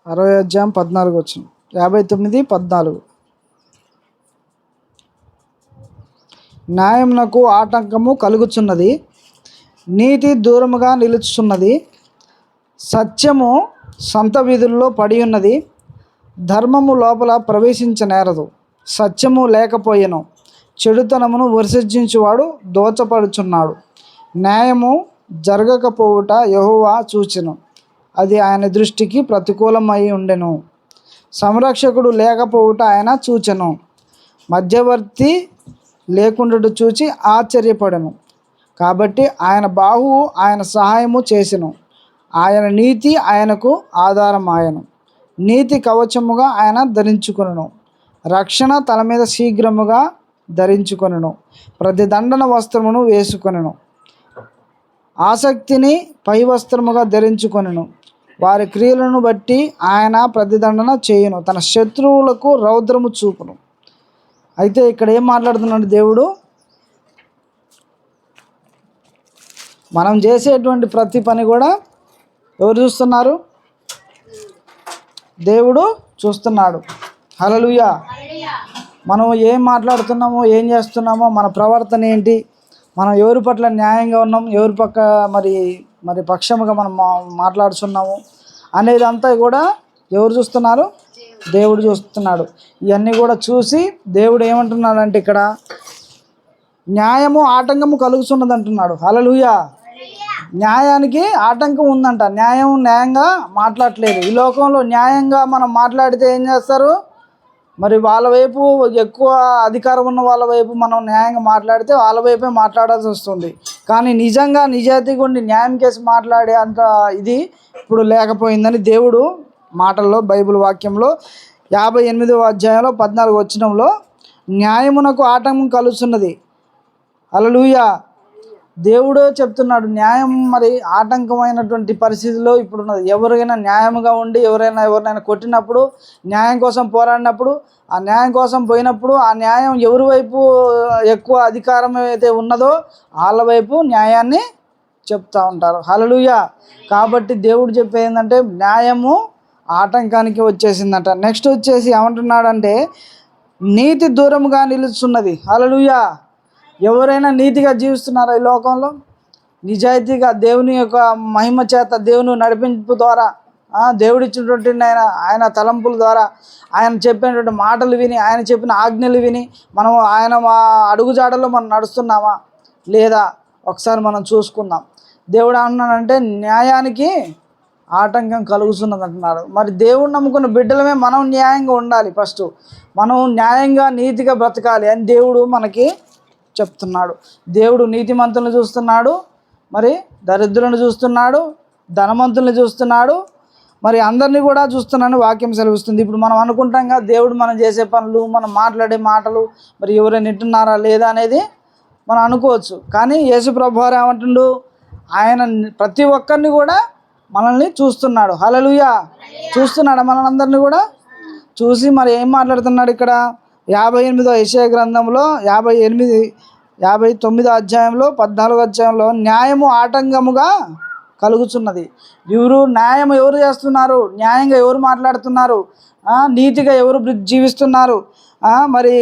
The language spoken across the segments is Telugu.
60 వచ్చిన 59:14. న్యాయమునకు ఆటంకము కలుగుచున్నది, నీతి దూరముగా నిలుచున్నది, సత్యము సంత వీధుల్లో పడి ఉన్నది, ధర్మము లోపల ప్రవేశించనేరదు. సత్యము లేకపోయెను, చెడుతనమును విసర్జించువాడు దోచపడుచున్నాడు. న్యాయము జరగకపోవుట యెహోవా చూచెను, అది ఆయన దృష్టికి ప్రతికూలమై ఉండెను. సంరక్షకుడు లేకపోవుట ఆయన చూచెను, మధ్యవర్తి లేకుండాటు చూచి ఆశ్చర్యపడెను. కాబట్టి ఆయన బాహువు ఆయన సహాయము చేసెను, ఆయన నీతి ఆయనకు ఆధారమాయెను. నీతి కవచముగా ఆయన ధరించుకొనెను, రక్షణ తల మీద శీఘ్రముగా ధరించుకొనెను. ప్రతిదండన వస్త్రమును వేసుకొనెను, ఆసక్తిని పై వస్త్రముగా ధరించుకొనెను. వారి క్రియలను బట్టి ఆయన ప్రతిదండన చేయును, తన శత్రువులకు రౌద్రము చూపును. అయితే ఇక్కడ ఏం మాట్లాడుతున్నాడు దేవుడు? మనం చేసేటువంటి ప్రతి పని కూడా ఎవరు చూస్తున్నారు? దేవుడు చూస్తున్నాడు. హల్లెలూయా. మనం ఏం మాట్లాడుతున్నామో, ఏం చేస్తున్నామో, మన ప్రవర్తన ఏంటి, మనం ఎవరి పట్ల న్యాయంగా ఉన్నాం, ఎవరి పక్క మరి పక్షముగా మనం మాట్లాడుతున్నాము అనేదంతా కూడా ఎవరు చూస్తున్నారు? దేవుడు చూస్తున్నాడు. ఇవన్నీ కూడా చూసి దేవుడు ఏమంటున్నాడంటే ఇక్కడ న్యాయము ఆటంకము కలుగుతున్నది అంటున్నాడు. హల్లెలూయా. న్యాయానికి ఆటంకం ఉందంట. న్యాయంగా మాట్లాడట్లేదు. ఈ లోకంలో న్యాయంగా మనం మాట్లాడితే ఏం చేస్తారు? మరి వాళ్ళ వైపు ఎక్కువ అధికారం ఉన్న వాళ్ళ వైపు మనం న్యాయంగా మాట్లాడితే వాళ్ళ వైపే మాట్లాడాల్సి వస్తుంది. కానీ నిజంగా నిజాయితీగా ఉండి న్యాయం కేసు మాట్లాడే అంత ఇది ఇప్పుడు లేకపోయిందని దేవుడు మాటల్లో బైబిల్ వాక్యంలో 58వ అధ్యాయంలో 14 వచనంలో న్యాయమునకు ఆటంకం కలుగుతున్నది. హల్లెలూయా. దేవుడే చెప్తున్నాడు. న్యాయం మరి ఆటంకమైనటువంటి పరిస్థితిలో ఇప్పుడున్నది. ఎవరైనా న్యాయంగా ఉండి ఎవరినైనా కొట్టినప్పుడు, న్యాయం కోసం పోరాడినప్పుడు, ఆ న్యాయం కోసం పోయినప్పుడు ఆ న్యాయం ఎవరి వైపు ఎక్కువ అధికారం అయితే ఉన్నదో వాళ్ళ వైపు న్యాయాన్ని చెప్తూ ఉంటారు. హల్లెలూయా. కాబట్టి దేవుడు చెప్పేది ఏంటంటే న్యాయము ఆటంకానికి వచ్చేసిందట. నెక్స్ట్ వచ్చేసి ఏమంటున్నాడంటే నీతి దూరముగా నిలుస్తున్నది. హల్లెలూయా. ఎవరైనా నీతిగా జీవిస్తున్నారా ఈ లోకంలో? నిజాయితీగా దేవుని యొక్క మహిమ చేత, దేవుని నడిపింపు ద్వారా, దేవుడిచ్చినటువంటి ఆయన తలంపుల ద్వారా, ఆయన చెప్పినటువంటి మాటలు విని, ఆయన చెప్పిన ఆజ్ఞలు విని మనం ఆయన అడుగుజాడల్లో మనం నడుస్తున్నామా లేదా ఒకసారి మనం చూసుకుందాం. దేవుడు ఏమన్నాడంటే న్యాయానికి ఆటంకం కలుగుతున్నది అంటున్నాడు. మరి దేవుడు నమ్ముకున్న బిడ్డలమే మనం న్యాయంగా ఉండాలి. ఫస్ట్ మనం న్యాయంగా నీతిగా బ్రతకాలి అని దేవుడు మనకి చెప్తున్నాడు. దేవుడు నీతిమంతులను చూస్తున్నాడు, మరి దరిద్రులను చూస్తున్నాడు, ధనవంతులను చూస్తున్నాడు, మరి అందరినీ కూడా చూస్తున్నాను వాక్యం సెలవిస్తుంది. ఇప్పుడు మనం అనుకుంటాం కదా దేవుడు మనం చేసే పనులు, మనం మాట్లాడే మాటలు మరి ఎవరైనా వింటున్నారా లేదా అనేది మనం అనుకోవచ్చు. కానీ యేసు ప్రభువారు ఏమంటుండు? ఆయన ప్రతి ఒక్కరిని కూడా మనల్ని చూస్తున్నాడు. హల్లెలూయా. చూస్తున్నాడు మనలందరినీ కూడా చూసి మరి ఏం మాట్లాడుతున్నాడు ఇక్కడ? 58వ యెషయా గ్రంథంలో 59వ అధ్యాయంలో 14వ అధ్యాయంలో న్యాయము ఆటంకముగా కలుగుతున్నది. న్యాయం ఎవరు చేస్తున్నారు? న్యాయంగా ఎవరు మాట్లాడుతున్నారు? నీతిగా ఎవరు జీవిస్తున్నారు? మరి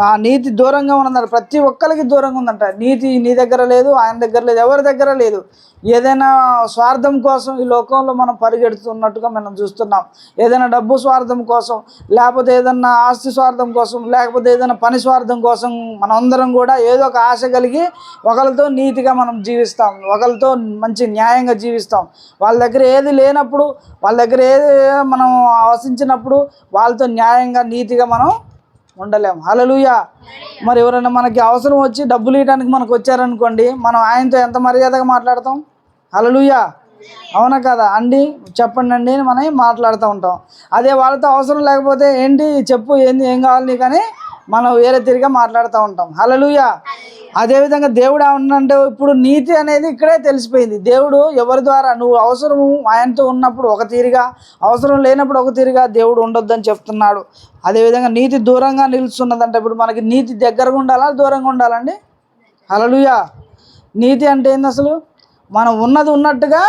ఆ నీతి దూరంగా ఉన్నదంట. ప్రతి ఒక్కరికి దూరంగా ఉందంట. నీతి నీ దగ్గర లేదు, ఆయన దగ్గర లేదు, ఎవరి దగ్గర లేదు. ఏదైనా స్వార్థం కోసం ఈ లోకంలో మనం పరిగెడుతున్నట్టుగా మనం చూస్తున్నాం. ఏదైనా డబ్బు స్వార్థం కోసం, లేకపోతే ఏదైనా ఆస్తి స్వార్థం కోసం, లేకపోతే ఏదైనా పని స్వార్థం కోసం మనందరం కూడా ఏదో ఒక ఆశ కలిగి ఒకరితో నీతిగా మనం జీవిస్తాం, ఒకరితో మంచి న్యాయంగా జీవిస్తాం. వాళ్ళ దగ్గర ఏది లేనప్పుడు, వాళ్ళ దగ్గర ఏది మనం ఆశించినప్పుడు వాళ్ళతో న్యాయంగా నీతిగా మనం ఉండలేము. హల్లెలూయా. మరి ఎవరైనా మనకి అవసరం వచ్చి డబ్బులు ఇవ్వడానికి మనకు వచ్చారనుకోండి, మనం ఆయనతో ఎంత మర్యాదగా మాట్లాడతాం? హల్లెలూయా. అవునా కదా అండి? చెప్పండి అండి అని మనం మాట్లాడుతూ ఉంటాం. అదే వాళ్ళతో అవసరం లేకపోతే ఏంటి చెప్పు, ఏం కావాలి నీకు అని మనం వేరే తిరిగా మాట్లాడుతూ ఉంటాం. హల్లెలూయా. అదేవిధంగా దేవుడు ఏమన్నాడంటే ఇప్పుడు నీతి అనేది ఇక్కడే తెలిసిపోయింది. దేవుడు ఎవరి ద్వారా, నువ్వు అవసరము ఆయనతో ఉన్నప్పుడు ఒక తీరుగా, అవసరం లేనప్పుడు ఒక తీరుగా దేవుడు ఉండొద్దని చెప్తున్నాడు. అదేవిధంగా నీతి దూరంగా నిలుస్తున్నదంటే ఇప్పుడు మనకి నీతి దగ్గరగా ఉండాలా, దూరంగా ఉండాలండి? హల్లెలూయా. నీతి అంటే ఏంది అసలు? మనం ఉన్నది ఉన్నట్టుగా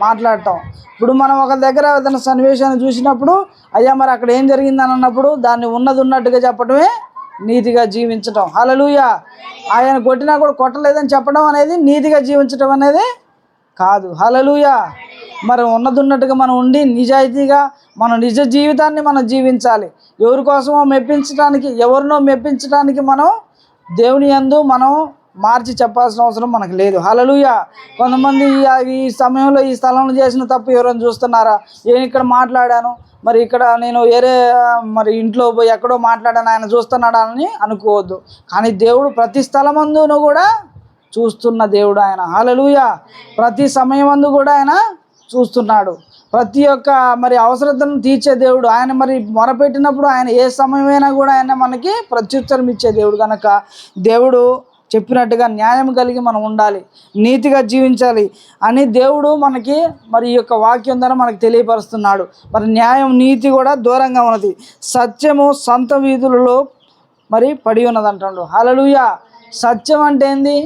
మాట్లాడటం. ఇప్పుడు మనం ఒక దగ్గర ఏదైనా సన్నివేశాన్ని చూసినప్పుడు అయ్యా మరి అక్కడ ఏం జరిగిందని అన్నప్పుడు దాన్ని ఉన్నది ఉన్నట్టుగా చెప్పడమే నీతిగా జీవించటం. హల్లెలూయా. ఆయన కొట్టినా కూడా కొట్టలేదని చెప్పడం అనేది నీతిగా జీవించటం అనేది కాదు. హల్లెలూయా. మరి ఉన్నది ఉన్నట్టుగా మనం ఉండి నిజాయితీగా మన నిజ జీవితాన్ని మనం జీవించాలి. ఎవరి కోసమో మెప్పించడానికి, ఎవరినో మెప్పించడానికి మనం దేవుని యందు మనం మార్చి చెప్పాల్సిన అవసరం మనకు లేదు. హల్లెలూయా. కొంతమంది ఈ సమయంలో ఈ స్థలంలో చేసిన తప్పు ఎవరైనా చూస్తున్నారా, నేను ఇక్కడ మాట్లాడాను మరి ఇక్కడ నేను వేరే మరి ఇంట్లో పోయి ఎక్కడో మాట్లాడాను ఆయన చూస్తున్నాడా అని అనుకోవద్దు. కానీ దేవుడు ప్రతి స్థలమందును కూడా చూస్తున్న దేవుడు ఆయన. హల్లెలూయా. ప్రతి సమయమందు కూడా ఆయన చూస్తున్నాడు. ప్రతి ఒక్క మరి అవసరతను తీర్చే దేవుడు ఆయన. మరి మొరపెట్టినప్పుడు ఆయన ఏ సమయమైనా కూడా ఆయన మనకి ప్రత్యుత్తరం ఇచ్చే దేవుడు కనుక దేవుడు చెప్పినట్టుగా న్యాయం కలిగి మనం ఉండాలి, నీతిగా జీవించాలి అని దేవుడు మనకి మరి ఈ యొక్క వాక్యం ద్వారా మనకు తెలియపరుస్తున్నాడు. మరి న్యాయం నీతి కూడా దూరంగా ఉన్నది, సత్యము సంత వీధులలో మరి పడి ఉన్నది అంటాడు. హల్లెలూయా. సత్యం అంటే ఏంది?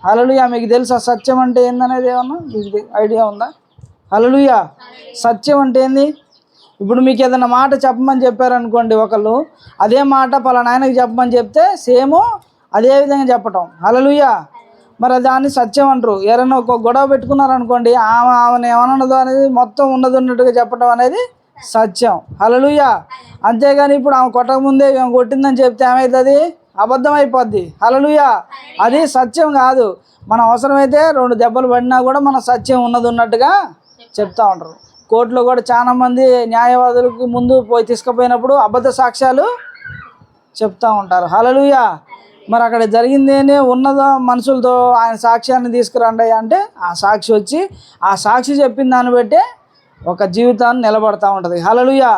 హల్లెలూయా. మీకు తెలుసా సత్యం అంటే ఏందనేది? ఏమన్నా మీకు ఐడియా ఉందా? హల్లెలూయా. సత్యం అంటే ఏంది? ఇప్పుడు మీకు ఏదైనా మాట చెప్పమని చెప్పారనుకోండి ఒకళ్ళు, అదే మాట పలానా ఆయనకి చెప్పమని చెప్తే సేము అదే విధంగా చెప్పటం. హల్లెలూయా. మరి దాన్ని సత్యం అంటారు. ఎవరైనా ఒక గొడవ పెట్టుకున్నారనుకోండి, ఆమెను ఏమన్నదో అనేది మొత్తం ఉన్నది ఉన్నట్టుగా చెప్పడం అనేది సత్యం. హల్లెలూయా. అంతేగాని ఇప్పుడు ఆమె కొట్టకముందే ఆమె కొట్టిందని చెప్తే ఏమవుతుంది? అబద్ధం అయిపోద్ది. హల్లెలూయా. అది సత్యం కాదు. మన అవసరమైతే 2 దెబ్బలు పడినా కూడా మన సత్యం ఉన్నది ఉన్నట్టుగా చెప్తూ ఉంటారు. కోర్టులో కూడా చాలామంది న్యాయవాదులకి ముందు పోయి తీసుకుపోయినప్పుడు అబద్ధ సాక్ష్యాలు చెప్తూ ఉంటారు. హల్లెలూయా. మరి అక్కడ జరిగిందేనే ఉన్నదో మనుషులతో ఆయన సాక్ష్యాన్ని తీసుకురండి అంటే ఆ సాక్షి వచ్చి ఆ సాక్షి చెప్పిన దాన్ని బట్టే ఒక జీవితాన్ని నిలబడతా ఉంటుంది. హల్లెలూయా.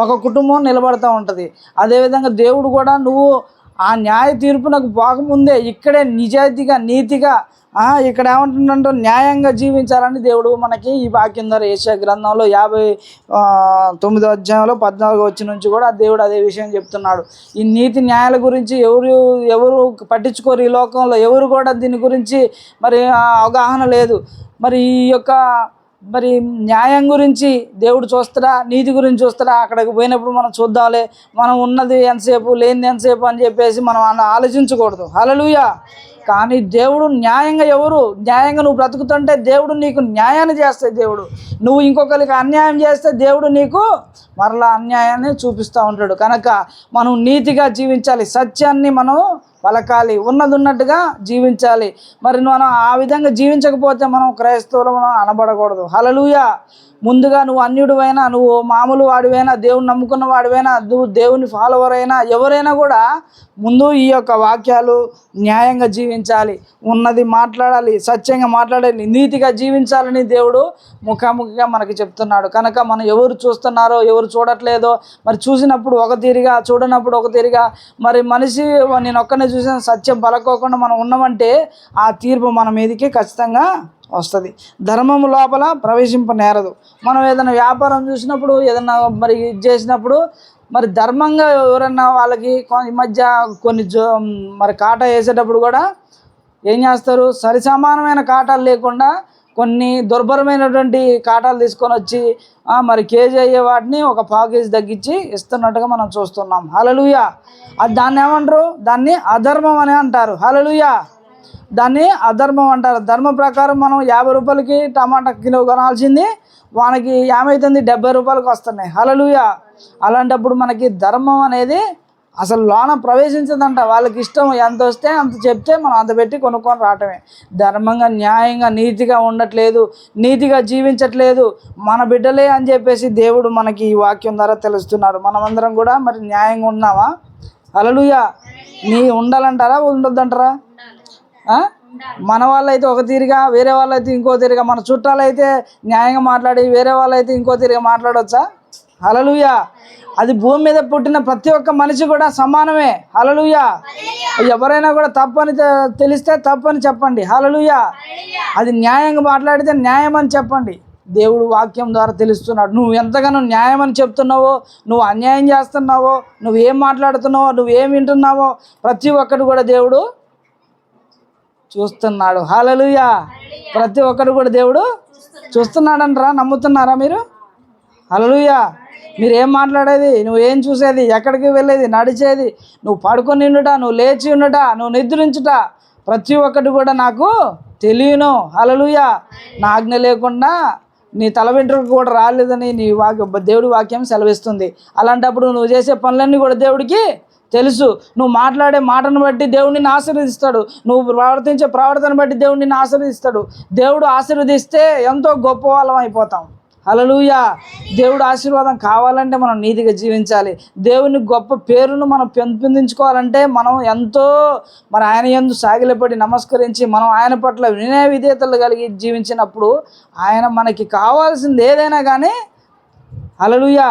ఒక కుటుంబం నిలబడతా ఉంటుంది. అదేవిధంగా దేవుడు కూడా నువ్వు ఆ న్యాయ తీర్పునకు పోకముందే ఇక్కడే నిజాయితీగా నీతిగా ఇక్కడ ఏమంటుందంటే న్యాయంగా జీవించాలని దేవుడు మనకి ఈ వాక్యం ద్వారా యెషయా గ్రంథంలో 59వ అధ్యాయంలో 14వ వచనం నుంచి కూడా దేవుడు అదే విషయం చెప్తున్నాడు. ఈ నీతి న్యాయాల గురించి ఎవరు పట్టించుకోరు. ఈ లోకంలో ఎవరు కూడా దీని గురించి మరి అవగాహన లేదు. మరి ఈ యొక్క మరి న్యాయం గురించి దేవుడు చూస్తాడా, నీతి గురించి చూస్తాడా? అక్కడికి పోయినప్పుడు మనం చూద్దాంలే, మనం ఉన్నది ఎంతసేపు లేనిది ఎంతసేపు అని చెప్పేసి మనం ఆలోచించకూడదు. హల్లెలూయా. కానీ దేవుడు న్యాయంగా న్యాయంగా నువ్వు బ్రతుకుతుంటే దేవుడు నీకు న్యాయాన్ని చేస్తే, దేవుడు నువ్వు ఇంకొకరికి అన్యాయం చేస్తే దేవుడు నీకు మరలా అన్యాయాన్ని చూపిస్తూ ఉంటాడు. కనుక మనం నీతిగా జీవించాలి, సత్యాన్ని మనం పలకాలి, ఉన్నది ఉన్నట్టుగా జీవించాలి. మరి మనం ఆ విధంగా జీవించకపోతే మనం క్రైస్తవులు మనం అనబడకూడదు. హల్లెలూయా. ముందుగా నువ్వు అన్యుడివైనా, నువ్వు మామూలు వాడివైనా, దేవుని నమ్ముకున్న వాడివైనా, నువ్వు దేవుని ఫాలోవర్ అయినా, ఎవరైనా కూడా ముందు ఈ యొక్క వాక్యాలు న్యాయంగా జీవించాలి, ఉన్నది మాట్లాడాలి, సత్యంగా మాట్లాడాలి, నీతిగా జీవించాలని దేవుడు ముఖాముఖిగా మనకి చెప్తున్నాడు. కనుక మనం ఎవరు చూస్తున్నారో ఎవరు చూడట్లేదో, మరి చూసినప్పుడు ఒక తీరుగా చూడనప్పుడు ఒక తీరుగా, మరి మనిషి నేను ఒక్కనే చూసిన సత్యం పలకోకుండా మనం ఉన్నామంటే ఆ తీర్పు మన మీదకి ఖచ్చితంగా వస్తుంది. ధర్మము లోపల ప్రవేశింపనేరదు. మనం ఏదైనా వ్యాపారం చూసినప్పుడు ఏదైనా మరి ఇది చేసినప్పుడు మరి ధర్మంగా ఎవరన్నా వాళ్ళకి ఈ మధ్య కొన్ని మరి కాటా వేసేటప్పుడు కూడా ఏం చేస్తారు, సరి సమానమైన కాటాలు లేకుండా కొన్ని దుర్భరమైనటువంటి కాటాలు తీసుకొని వచ్చి మరి కేజీ అయ్యే వాటిని ఒక పావు కేజీ తగ్గించి ఇస్తున్నట్టుగా మనం చూస్తున్నాం. హల్లెలూయా. అది దాన్ని ఏమంటారు? దాన్ని అధర్మం అని అంటారు. హల్లెలూయా. దాన్ని అధర్మం అంటారు. ధర్మం ప్రకారం మనం 50 రూపాయలకి టమాటా కిలో కొనాల్సింది మనకి ఏమవుతుంది, 70 రూపాయలకి వస్తున్నాయి. హల్లెలూయా. అలాంటప్పుడు మనకి ధర్మం అనేది అసలు లోన ప్రవేశించదంట. వాళ్ళకి ఇష్టం ఎంత వస్తే అంత చెప్తే మనం అంత పెట్టి కొనుక్కొని రావటమే. ధర్మంగా న్యాయంగా నీతిగా ఉండట్లేదు, నీతిగా జీవించట్లేదు మన బిడ్డలే అని చెప్పేసి దేవుడు మనకి ఈ వాక్యం ద్వారా తెలుస్తున్నాడు. మనమందరం కూడా మరి న్యాయంగా ఉన్నామా? హల్లెలూయా. ఉండాలంటారా ఉండొద్దంటారా? మన వాళ్ళైతే ఒక తీరుగా, వేరే వాళ్ళైతే ఇంకో తీరుగా, మన చుట్టాలు అయితే న్యాయంగా మాట్లాడి వేరే వాళ్ళైతే ఇంకో తీరుగా మాట్లాడవచ్చా? హల్లెలూయా. అది భూమి మీద పుట్టిన ప్రతి ఒక్క మనిషి కూడా సమానమే. హల్లెలూయా. ఎవరైనా కూడా తప్పని తెలిస్తే తప్పని చెప్పండి. హల్లెలూయా. అది న్యాయంగా మాట్లాడితే న్యాయం అని చెప్పండి. దేవుడు వాక్యం ద్వారా తెలుస్తున్నాడు. నువ్వు ఎంతగానో న్యాయం అని చెప్తున్నావో, నువ్వు అన్యాయం చేస్తున్నావో, నువ్వేం మాట్లాడుతున్నావో, నువ్వేం వింటున్నావో ప్రతి ఒక్కటి కూడా దేవుడు చూస్తున్నాడు. హల్లెలూయా. ప్రతి ఒక్కరు కూడా దేవుడు చూస్తున్నాడంటరా, నమ్ముతున్నారా మీరు? హల్లెలూయా. మీరు ఏం మాట్లాడేది, నువ్వు ఏం చూసేది, ఎక్కడికి వెళ్ళేది, నడిచేది, నువ్వు పడుకొని ఉండుట, నువ్వు లేచి ఉండుట, నువ్వు నిద్రించుట, ప్రతి ఒక్కటి కూడా నాకు తెలియను. హల్లెలూయా. నా ఆజ్ఞ లేకుండా నీ తల వెంట్రుక కూడా రాలేదని నీ దేవుడి వాక్యం సెలవిస్తుంది. అలాంటప్పుడు నువ్వు చేసే పనులన్నీ కూడా దేవుడికి తెలుసు. నువ్వు మాట్లాడే మాటను బట్టి దేవుడు నిన్ను ఆశీర్వదిస్తాడు. నువ్వు ప్రవర్తించే ప్రవర్తన బట్టి దేవుడు నిన్ను ఆశీర్వదిస్తాడు. దేవుడు ఆశీర్వదిస్తే ఎంతో గొప్ప వాళ్ళం అయిపోతాం. హల్లెలూయా. దేవుడు ఆశీర్వాదం కావాలంటే మనం నీతిగా జీవించాలి. దేవుని గొప్ప పేరును మనం పెంపొందించుకోవాలంటే మనం ఎంతో ఆయన యందు సాగిలపడి నమస్కరించి మనం ఆయన పట్ల వినయ విధేయతలు కలిగి జీవించినప్పుడు ఆయన మనకి కావాల్సింది ఏదైనా కానీ హల్లెలూయా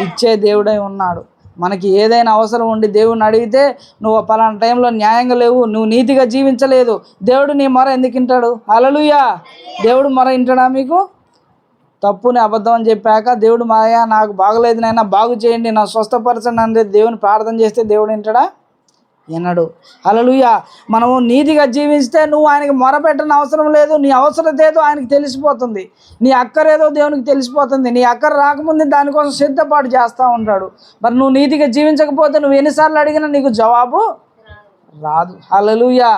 ఇచ్చే దేవుడై ఉన్నాడు. మనకి ఏదైనా అవసరం ఉండి దేవుడిని అడిగితే నువ్వు పలానా టైంలో న్యాయంగా లేవు, నువ్వు నీతిగా జీవించలేదు, దేవుడు నీ మొర ఎందుకు వింటాడు? హల్లెలూయా. దేవుడు మొర వింటాడా మీకు? తప్పుని అబద్ధం అని చెప్పాక దేవుడు మాయా నాకు బాగలేదు నాయనా బాగు చేయండి, నా స్వస్థపరచండి అనేది దేవుని ప్రార్థన చేస్తే దేవుడు వింటాడా? వినడు. హల్లెలూయా. మనము నీతిగా జీవిస్తే నువ్వు ఆయనకి మొరపెట్టని అవసరం లేదు. నీ అవసరం ఏదో ఆయనకి తెలిసిపోతుంది. నీ అక్కరేదో దేవునికి తెలిసిపోతుంది. నీ అక్కర రాకముందే దానికోసం సిద్ధపాటు చేస్తూ ఉంటాడు. మరి నువ్వు నీతిగా జీవించకపోతే నువ్వు ఎన్నిసార్లు అడిగినా నీకు జవాబు రాదు. హల్లెలూయా.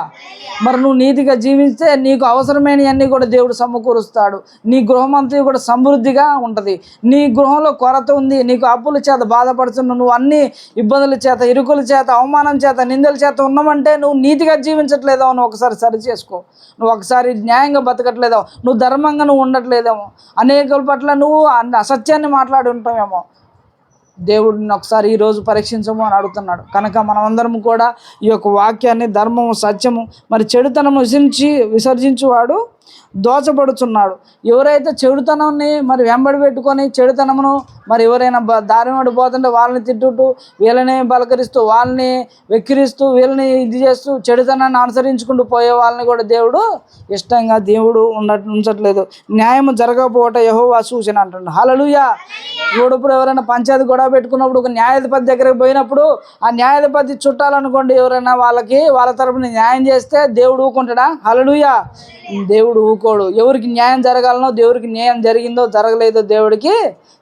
మరి నువ్వు నీతిగా జీవిస్తే నీకు అవసరమైనవన్నీ కూడా దేవుడు సమకూరుస్తాడు. నీ గృహం అంతా కూడా సమృద్ధిగా ఉంటుంది. నీ గృహంలో కొరత ఉంది, నీకు అప్పుల చేత బాధపడుతున్నావు, నువ్వు అన్ని ఇబ్బందుల చేత, ఇరుకుల చేత, అవమానం చేత, నిందల చేత ఉన్నామంటే నువ్వు నీతిగా జీవించట్లేదేమో. నువ్వు ఒకసారి సరి చేసుకో. నువ్వు ఒకసారి న్యాయంగా బతకట్లేదేమో, నువ్వు ధర్మంగా నువ్వు ఉండట్లేదేమో, అనేకుల పట్ల నువ్వు అసత్యాన్ని మాట్లాడి ఉంటావేమో. దేవుడిని ఒకసారి ఈరోజు పరీక్షించము అని అడుగుతున్నాడు. కనుక మనమందరం కూడా ఈ యొక్క వాక్యాన్ని, ధర్మము, సత్యము, మరి చెడుతనము విసర్జించువాడు దోచబడుచున్నాడు. ఎవరైతే చెడుతనాన్ని మరి వెంబడి పెట్టుకొని చెడుతనమును మరి ఎవరైనా దారి వాడి పోతుంటే వాళ్ళని తిట్టుతూ, వీళ్ళని బలకరిస్తూ, వాళ్ళని వెక్కిరిస్తూ, వీళ్ళని ఇది చేస్తూ చెడుతనాన్ని అనుసరించుకుంటూ పోయే వాళ్ళని కూడా దేవుడు ఇష్టంగా దేవుడు ఉంచట్లేదు. న్యాయము జరగకపోవటం యెహోవా సూచన అంటున్నాడు. హల్లెలూయా. ఇప్పుడు ఎవరైనా పంచాయతీ గొడవ పెట్టుకున్నప్పుడు ఒక న్యాయాధిపతి దగ్గరికి పోయినప్పుడు ఆ న్యాయాధిపతి చుట్టాలనుకోండి, ఎవరైనా వాళ్ళ తరపున న్యాయం చేస్తే దేవుడు ఊకుంటాడా? హల్లెలూయా. దేవుడు ఊకోడు. ఎవరికి న్యాయం జరగాలనో, దేవుడికి న్యాయం జరిగిందో జరగలేదో దేవుడికి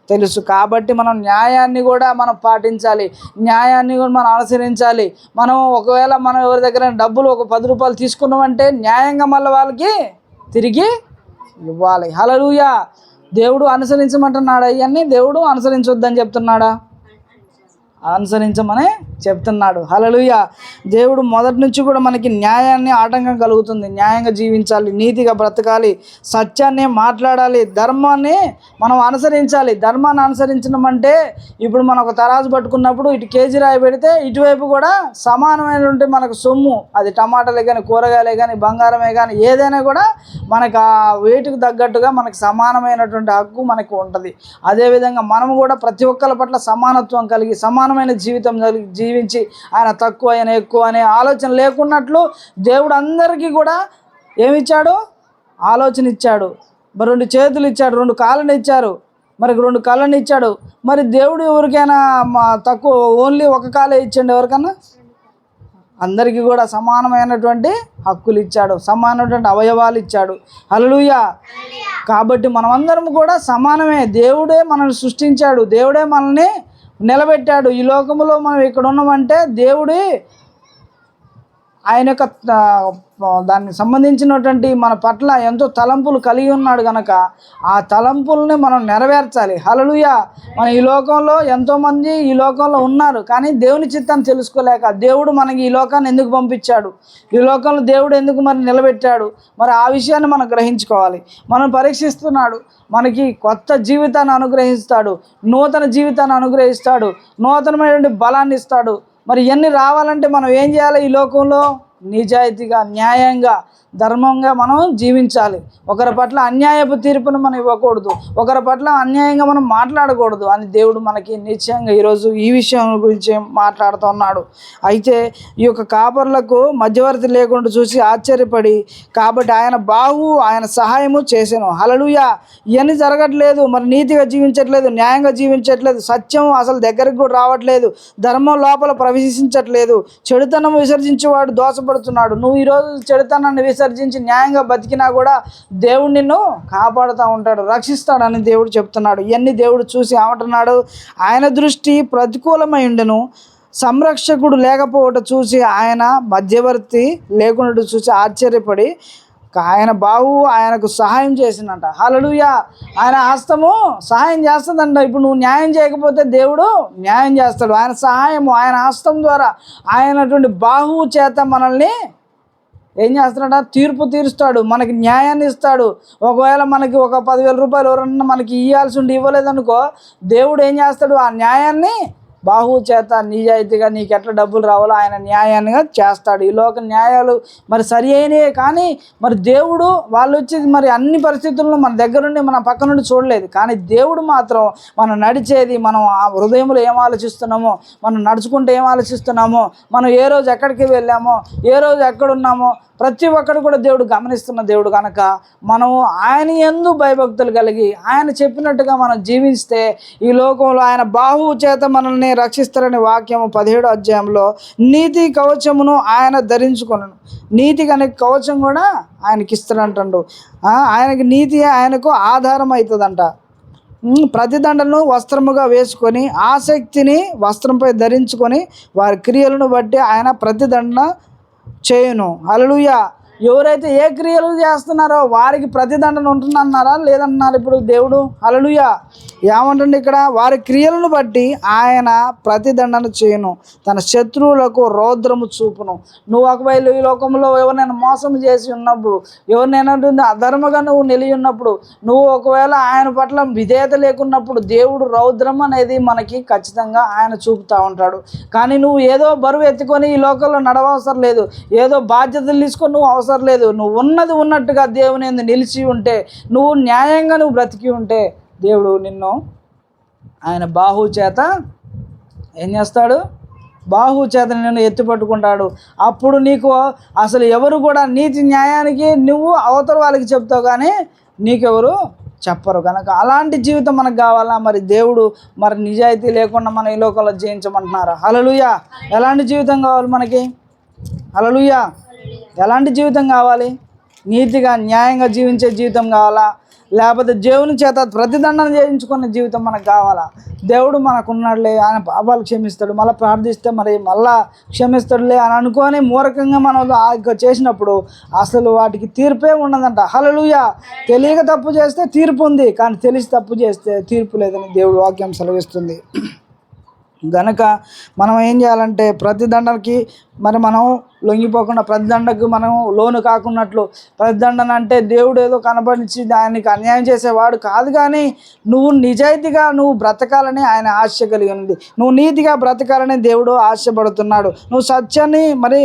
తెలుసు. కాబట్టి మనం న్యాయాన్ని కూడా మనం పాటించాలి, న్యాయాన్ని కూడా మనం అనుసరించాలి. మనం ఒకవేళ మనం ఎవరి దగ్గర డబ్బులు ఒక 10 రూపాయలు తీసుకున్నామంటే న్యాయంగా మళ్ళీ వాళ్ళకి తిరిగి ఇవ్వాలి. హల్లెలూయా. దేవుడు అనుసరించమంటున్నాడా? ఇవన్నీ దేవుడు అనుసరించొద్దని చెప్తున్నాడా? అనుసరించమని చెప్తున్నాడు. హల్లెలూయా. దేవుడు మొదటి నుంచి కూడా మనకి న్యాయాన్ని ఆటంకం కలుగుతుంది. న్యాయంగా జీవించాలి, నీతిగా బ్రతకాలి, సత్యాన్ని మాట్లాడాలి, ధర్మాన్ని మనం అనుసరించాలి. ధర్మాన్ని అనుసరించడం అంటే ఇప్పుడు మనం ఒక తరాజు పట్టుకున్నప్పుడు ఇటు కేజీ రాయి పెడితే ఇటువైపు కూడా సమానమైనటువంటి మనకు సొమ్ము, అది టమాటాలే కానీ, కూరగాయలే కానీ, బంగారమే కానీ, ఏదైనా కూడా మనకు ఆ వెయిట్కి తగ్గట్టుగా మనకు సమానమైనటువంటి హక్కు మనకు ఉంటుంది. అదేవిధంగా మనము కూడా ప్రతి ఒక్కరి పట్ల సమానత్వం కలిగి సమానమైన జీవితం జీవించి ఆయన తక్కువ ఆయన ఎక్కువ అనే ఆలోచన లేకున్నట్లు దేవుడు అందరికీ కూడా ఏమిచ్చాడు? ఆలోచన ఇచ్చాడు. మరి 2 చేతులు ఇచ్చాడు, 2 కాళ్ళని ఇచ్చారు, మరి 2 కళ్ళని ఇచ్చాడు. మరి దేవుడు ఎవరికైనా తక్కువ ఓన్లీ ఒక కాలే ఇచ్చాడు? ఎవరికన్నా? అందరికీ కూడా సమానమైనటువంటి హక్కులు ఇచ్చాడు, సమానమైనటువంటి అవయవాలు ఇచ్చాడు. హల్లెలూయా. కాబట్టి మనమందరం కూడా సమానమే. దేవుడే మనల్ని సృష్టించాడు, దేవుడే మనల్ని నిలబెట్టాడు. ఈ లోకంలో మనం ఇక్కడ ఉన్నామంటే దేవుడి ఆయన యొక్క దానికి సంబంధించినటువంటి మన పట్ల ఎంతో తలంపులు కలిగి ఉన్నాడు కనుక ఆ తలంపుల్ని మనం నెరవేర్చాలి. హల్లెలూయా. మన ఈ లోకంలో ఎంతోమంది ఈ లోకంలో ఉన్నారు, కానీ దేవుని చిత్తాన్ని తెలుసుకోలేక దేవుడు మనకి ఈ లోకాన్ని ఎందుకు పంపించాడు, ఈ లోకంలో దేవుడు ఎందుకు మరి నిలబెట్టాడు, మరి ఆ విషయాన్ని మనం గ్రహించుకోవాలి. మనం పరీక్షిస్తున్నాడు, మనకి కొత్త జీవితాన్ని అనుగ్రహిస్తాడు, నూతన జీవితాన్ని అనుగ్రహిస్తాడు, నూతనమైనటువంటి బలాన్ని ఇస్తాడు. మరి ఇవన్నీ రావాలంటే మనం ఏం చేయాలి? ఈ లోకంలో నిజాయితీగా, న్యాయంగా, ధర్మంగా మనం జీవించాలి. ఒకరి పట్ల అన్యాయపు తీర్పును మనం ఇవ్వకూడదు, ఒకరి పట్ల అన్యాయంగా మనం మాట్లాడకూడదు అని దేవుడు మనకి నిశ్చయంగా ఈరోజు ఈ విషయం గురించి మాట్లాడుతూ ఉన్నాడు. అయితే ఈ యొక్క కాపర్లకు మధ్యవర్తి లేకుండా చూసి ఆశ్చర్యపడి కాబట్టి ఆయన సహాయము చేశాను. హల్లెలూయా. ఇవన్నీ జరగట్లేదు, మరి నీతిగా జీవించట్లేదు, న్యాయంగా జీవించట్లేదు, సత్యం అసలు దగ్గరికి కూడా రావట్లేదు, ధర్మం లోపల ప్రవేశించట్లేదు, చెడుతనం విసర్జించేవాడు దోష ఆశపడుతున్నాడు. నువ్వు ఈరోజు చెడుతనాన్ని విసర్జించి న్యాయంగా బతికినా కూడా దేవుడు నిన్ను కాపాడుతూ ఉంటాడు, రక్షిస్తాడని దేవుడు చెప్తున్నాడు. ఇవన్నీ దేవుడు చూసి ఏమంటున్నాడు, ఆయన దృష్టి ప్రతికూలమై ఉండెను, సంరక్షకుడు లేకపోవట చూసి, ఆయన మధ్యవర్తి లేకుండా చూసి ఆశ్చర్యపడి ఆయన బావు ఆయనకు సహాయం చేసిందంట. హల్లెలూయా. ఆయన హస్తము సహాయం చేస్తుందంట. ఇప్పుడు నువ్వు న్యాయం చేయకపోతే దేవుడు న్యాయం చేస్తాడు. ఆయన సహాయము ఆయన హస్తం ద్వారా ఆయనటువంటి బాహువు చేత మనల్ని ఏం చేస్తాడట, తీర్పు తీరుస్తాడు, మనకి న్యాయాన్ని ఇస్తాడు. ఒకవేళ మనకి ఒక 10,000 రూపాయలు ఎవరన్నా మనకి ఇవ్వాల్సి ఉండి ఇవ్వలేదనుకో, దేవుడు ఏం చేస్తాడు, ఆ న్యాయాన్ని బాహువు చేత నిజాయితీగా నీకు ఎట్లా డబ్బులు రావాలో ఆయన న్యాయాన్ని చేస్తాడు. ఈ లోక న్యాయాలు మరి సరి అయినయే, కానీ మరి దేవుడు వాళ్ళు వచ్చి మరి అన్ని పరిస్థితుల్లో మన దగ్గరుండి మన పక్క నుండి చూడలేదు. కానీ దేవుడు మాత్రం మనం నడిచేది, మనం ఆ హృదయంలో ఏం ఆలోచిస్తున్నామో, మనం నడుచుకుంటే ఏం ఆలోచిస్తున్నామో, మనం ఏ రోజు ఎక్కడికి వెళ్ళామో, ఏ రోజు ఎక్కడున్నామో ప్రతి ఒక్కరు కూడా దేవుడు గమనిస్తున్న దేవుడు కనుక మనం ఆయన యందు భయభక్తులు కలిగి ఆయన చెప్పినట్టుగా మనం జీవిస్తే ఈ లోకంలో ఆయన బాహువు చేత మనల్ని రక్షిస్తారని వాక్యము 17వ అధ్యాయంలో నీతి కవచమును ఆయన ధరించుకొనను. నీతి అనే కవచం కూడా ఆయనకి ఇస్తాడంటాడు. ఆయనకి నీతి ఆయనకు ఆధారం అవుతుందంట. ప్రతిదండను వస్త్రముగా వేసుకొని ఆసక్తిని వస్త్రంపై ధరించుకొని వారి క్రియలను బట్టి ఆయన ప్రతిదండన చేయును. హల్లెలూయా. ఎవరైతే ఏ క్రియలు చేస్తున్నారో వారికి ప్రతిదండన ఉంటుందన్నారా లేదన్నారు ఇప్పుడు దేవుడు. హల్లెలూయా. ఏమంటుంది ఇక్కడ, వారి క్రియలను బట్టి ఆయన ప్రతిదండన చేయును, తన శత్రువులకు రౌద్రము చూపును. నువ్వు ఒకవేళ ఈ లోకంలో ఎవరినైనా మోసం చేసి ఉన్నప్పుడు, ఎవరినైనా అధర్మగా నువ్వు నిలిచి ఉన్నప్పుడు, నువ్వు ఒకవేళ ఆయన పట్ల విధేయత లేకున్నప్పుడు దేవుడు రౌద్రం అనేది మనకి ఖచ్చితంగా ఆయన చూపుతూ ఉంటాడు. కానీ నువ్వు ఏదో బరువు ఎత్తుకొని ఈ లోకంలో నడవవసరం లేదు, ఏదో బాధ్యతలు తీసుకొని నువ్వు అవసరం లేదు. నువ్వు ఉన్నది ఉన్నట్టుగా దేవుని యందు నిలిచి ఉంటే, నువ్వు న్యాయంగా నువ్వు బ్రతికి ఉంటే దేవుడు నిన్ను ఆయన బాహువు చేత ఏం చేస్తాడు, బాహువు చేత నిన్ను ఎత్తిపట్టుకుంటాడు. అప్పుడు నీకు అసలు ఎవరు కూడా నీతి న్యాయానికి నువ్వు అవతల వాళ్ళకి చెప్తావు, కానీ నీకెవరు చెప్పరు. కనుక అలాంటి జీవితం మనకు కావాలా? మరి దేవుడు మరి నిజాయితీ లేకుండా మన ఈ లోకంలో జీవించమంటున్నారా? హల్లెలూయా. ఎలాంటి జీవితం కావాలి మనకి? హల్లెలూయా. ఎలాంటి జీవితం కావాలి? నీతిగా న్యాయంగా జీవించే జీవితం కావాలా, లేకపోతే దేవుని చేత ప్రతిదండన చేయించుకునే జీవితం మనకు కావాలా? దేవుడు మనకున్నాడులే, ఆయన పాపాలు క్షమిస్తాడు, మళ్ళీ ప్రార్థిస్తే మరి మళ్ళా క్షమిస్తాడులే అని అనుకొని మూర్ఖంగా మనం చేసినప్పుడు అసలు వాటికి తీర్పే ఉండదంట. హల్లెలూయా. తెలియక తప్పు చేస్తే తీర్పు ఉంది, కానీ తెలిసి తప్పు చేస్తే తీర్పు లేదని దేవుడు వాక్యం సెలవిస్తుంది. గనక మనం ఏం చేయాలంటే ప్రతిదండనకి మరి మనం లొంగిపోకుండా, ప్రతిదండకు మనం లోను కాకున్నట్లు. ప్రతిదండన అంటే దేవుడు ఏదో కనపడించి ఆయనకి అన్యాయం చేసేవాడు కాదు, కానీ నువ్వు నిజాయితీగా నువ్వు బ్రతకాలని ఆయన ఆశ కలిగి ఉంది. నువ్వు నీతిగా బ్రతకాలని దేవుడు ఆశపడుతున్నాడు. నువ్వు సత్యాన్ని మరి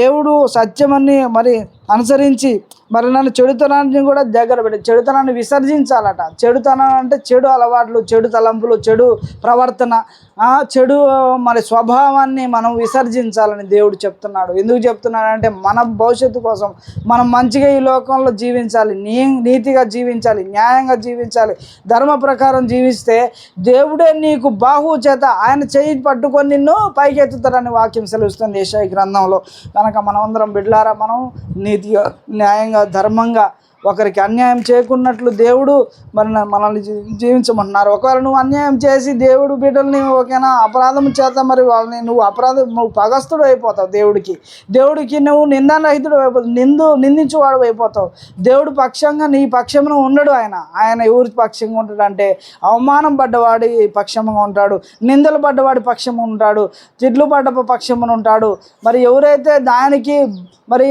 దేవుడు సత్యమని మరి అనుసరించి మరి నన్ను చెడుతనాన్ని కూడా దగ్గర పెట్టి చెడుతనాన్ని విసర్జించాలట. చెడుతనం అంటే చెడు అలవాట్లు, చెడు తలంపులు, చెడు ప్రవర్తన, చెడు మరి స్వభావాన్ని మనం విసర్జించాలని దేవుడు చెప్తున్నాడు. ఎందుకు చెప్తున్నాడంటే మన భవిష్యత్తు కోసం మనం మంచిగా ఈ లోకంలో జీవించాలి, నీతిగా జీవించాలి, న్యాయంగా జీవించాలి, ధర్మ ప్రకారం జీవిస్తే దేవుడే నీకు బాహువు చేత ఆయన చేయి పట్టుకొని నిన్ను పైకి ఎత్తుతారని వాక్యం సెలవుస్తుంది యెషయా గ్రంథంలో. కనుక మనమందరం బిడ్డలారా, మనం నీతిగా న్యాయంగా ధర్మంగా ఒకరికి అన్యాయం చేయకున్నట్లు దేవుడు మరి మనల్ని జీవించమంటున్నారు. ఒకవేళ నువ్వు అన్యాయం చేసి దేవుడు బిడ్డల్ని ఓకేనా అపరాధం చేత మరి వాళ్ళని నువ్వు పగస్తుడు అయిపోతావు. దేవుడికి నువ్వు నిందారహితుడు అయిపోతావు, నిందించువాడు అయిపోతావు. దేవుడు పక్షంగా నీ పక్షమును ఉండడు. ఆయన ఎవరి పక్షంగా ఉంటాడు అంటే అవమానం పడ్డవాడి పక్షంగా ఉంటాడు, నిందలు పడ్డవాడి పక్షము ఉంటాడు, తిట్లు పడ్డ పక్షమును ఉంటాడు. మరి ఎవరైతే దానికి మరి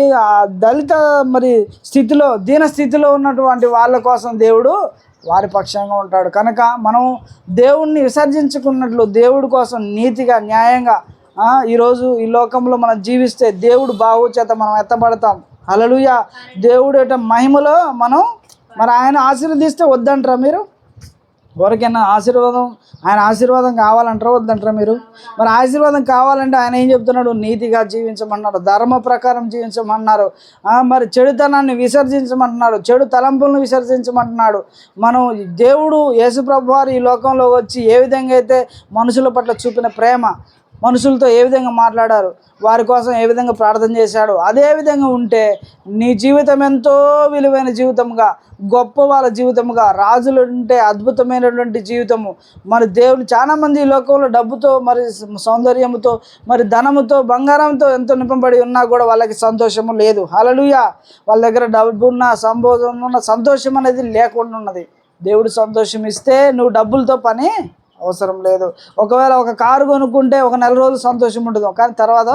దళిత మరి స్థితిలో దీన స్థితిలో ఉన్నటువంటి వాళ్ళ కోసం దేవుడు వారి పక్షంగా ఉంటాడు. కనుక మనం దేవుణ్ణి విసర్జించుకున్నట్లు దేవుడి కోసం నీతిగా న్యాయంగా ఈరోజు ఈ లోకంలో మనం జీవిస్తే దేవుడు బాహువు చేత మనం ఎత్తబడతాం. హల్లెలూయా. దేవుడు మహిమలో మనం మరి ఆయన ఆశీర్వదిస్తే వద్దంటారా మీరు? ఎవరికైనా ఆయన ఆశీర్వాదం కావాలంటారా వద్దంటారా మీరు? మరి ఆశీర్వాదం కావాలంటే ఆయన ఏం చెప్తున్నాడు? నీతిగా జీవించమన్నారు, ధర్మ ప్రకారం జీవించమన్నారు, మరి చెడుతనాన్ని విసర్జించమంటున్నాడు, చెడు తలంపులను విసర్జించమంటున్నాడు. మనం దేవుడు యేసుప్రభు వారు ఈ లోకంలో వచ్చి ఏ విధంగా అయితే మనుషుల పట్ల చూపిన ప్రేమ, మనుషులతో ఏ విధంగా మాట్లాడారు, వారి కోసం ఏ విధంగా ప్రార్థన చేశాడు, అదే విధంగా ఉంటే నీ జీవితం ఎంతో విలువైన జీవితంగా, గొప్ప వాళ్ళ జీవితంగా, రాజులు ఉంటే అద్భుతమైనటువంటి జీవితము. మరి దేవుడు చాలామంది ఈ లోకంలో డబ్బుతో, మరి సౌందర్యంతో, మరి ధనముతో, బంగారంతో ఎంతో నింపబడి ఉన్నా కూడా వాళ్ళకి సంతోషము లేదు. హల్లెలూయా. వాళ్ళ దగ్గర డబ్బు ఉన్న, సంబోధన ఉన్న, సంతోషం అనేది లేకుండా ఉన్నది. దేవుడు సంతోషం ఇస్తే నువ్వు డబ్బులతో పని అవసరం లేదు. ఒకవేళ ఒక కారు కొనుక్కుంటే ఒక నెల రోజులు సంతోషం ఉండదు, కానీ తర్వాత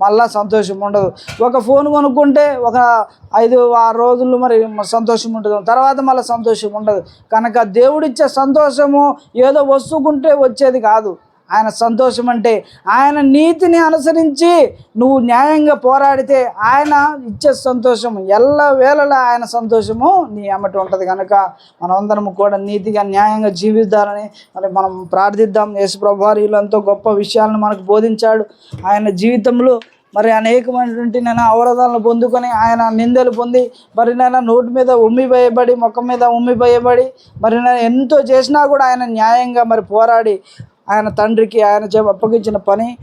మళ్ళీ సంతోషం ఉండదు. ఒక ఫోన్ కొనుక్కుంటే ఒక 5-6 రోజులు మరి సంతోషం ఉంటుంది, తర్వాత మళ్ళీ సంతోషం ఉండదు. కనుక దేవుడిచ్చే సంతోషము ఏదో వస్తువుకుంటే వచ్చేది కాదు. ఆయన సంతోషం అంటే ఆయన నీతిని అనుసరించి నువ్వు న్యాయంగా పోరాడితే ఆయన ఇచ్చే సంతోషం ఎల్లవేళలా ఆయన సంతోషము నీ ఎమ్మటి ఉంటుంది. కనుక మనమందరం కూడా నీతిగా న్యాయంగా జీవిద్దామని మరి మనం ప్రార్థిద్దాం. యేసుప్రభువు వారు ఎంతో గొప్ప విషయాలను మనకు బోధించాడు. ఆయన జీవితంలో మరి అనేకమైనటువంటి అవరోధాలను పొందుకొని, ఆయన నిందలు పొంది, మరి నోటి మీద ఉమ్మివేయబడి, ముఖం మీద ఉమ్మివేయబడి, మరి ఎంతో చేసినా కూడా ఆయన న్యాయంగా మరి పోరాడి ఆయన తండ్రికి ఆయన అప్పగించిన పని